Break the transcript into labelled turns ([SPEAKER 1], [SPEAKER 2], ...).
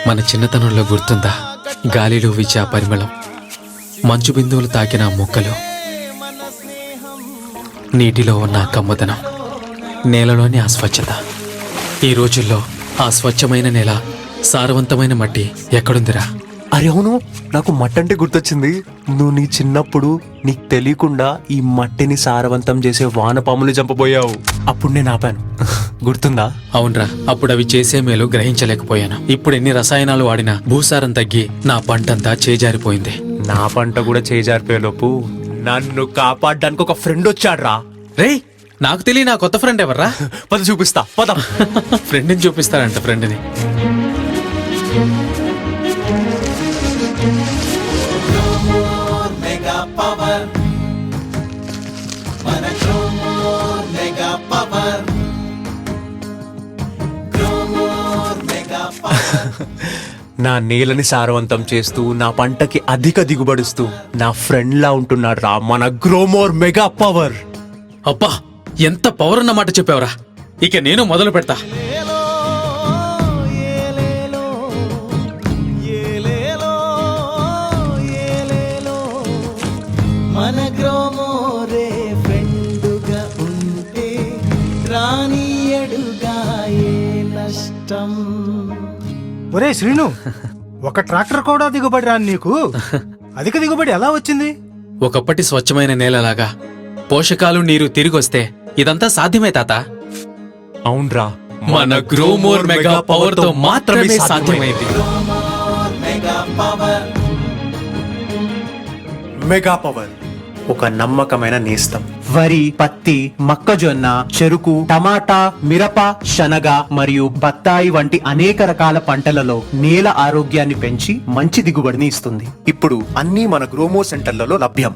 [SPEAKER 1] మన చిన్నతనంలో గుర్తుందా గాలిలో వీచే పరిమళం, మంచు బిందువులు తాకిన మొక్కలు, నీటిలో ఉన్న కమ్మదనం, నేలలోని ఆ స్వచ్ఛత. ఈ రోజుల్లో ఆ స్వచ్ఛమైన నేల, సారవంతమైన మట్టి ఎక్కడుందిరా?
[SPEAKER 2] అరే అవును, నాకు మట్టి అంటే గుర్తొచ్చింది. నువ్వు నీ చిన్నప్పుడు నీకు తెలియకుండా ఈ మట్టిని సారవంతం చేసే వానపాముని చంపబోయావు. అప్పుడు నేను ఆపాను. గుర్తుందా?
[SPEAKER 1] అవునరా, అప్పుడు అవి చేసే మేలు గ్రహించలేకపోయాను. ఇప్పుడు ఎన్ని రసాయనాలు వాడినా భూసారం తగ్గి నా పంటంతా చేజారిపోయింది.
[SPEAKER 2] నా పంట కూడా చేజారిపోయేలోపు నన్ను కాపాడడానికి ఒక ఫ్రెండ్ వచ్చాడ్రా.
[SPEAKER 1] రేయ్, నాకు తెలియ నా కొత్త ఫ్రెండ్ ఎవర్రా?
[SPEAKER 2] పద చూపిస్తా, పద.
[SPEAKER 1] ఫ్రెండ్ని చూపిస్తారంట. ఫ్రెండ్ని
[SPEAKER 2] నా నేలని సారవంతం చేస్తూ నా పంటకి అధిక దిగుబడిస్తూ నా ఫ్రెండ్ లా ఉంటున్నాడు రా మన గ్రోమోర్ మెగా పవర్.
[SPEAKER 1] అబ్బా, ఎంత పవర్ అన్న మాట చెప్పావురా. ఇక నేను మొదలు పెడతా.
[SPEAKER 3] మన గ్రోమోరే ఫ్రెండుగా ఉంటే రానియడుగా ఏ నష్టం.
[SPEAKER 4] ఒరే శ్రీను, ఒక ట్రాక్టర్ కూడా దిగుబడి రాని నీకు అధిక దిగుబడి ఎలా వచ్చింది?
[SPEAKER 1] ఒకప్పటి స్వచ్ఛమైన నేలలాగా పోషకాలు, నీరు తిరిగొస్తే ఇదంతా సాధ్యమే తాత.
[SPEAKER 2] అవునరా,
[SPEAKER 1] మన గ్రోమోర్ మెగా పవర్ తో మాత్రమే సాధ్యమైంది.
[SPEAKER 2] మెగా పవర్ ఒక నమ్మకమైన నేస్తం. వరి, పత్తి, మొక్కజొన్న, చెరుకు, టమాటా, మిరప, శనగ మరియు బత్తాయి వంటి అనేక రకాల పంటలలో నేల ఆరోగ్యాన్ని పెంచి మంచి దిగుబడిని ఇస్తుంది. ఇప్పుడు అన్నీ మన గ్రోమో సెంటర్లలో లభ్యం.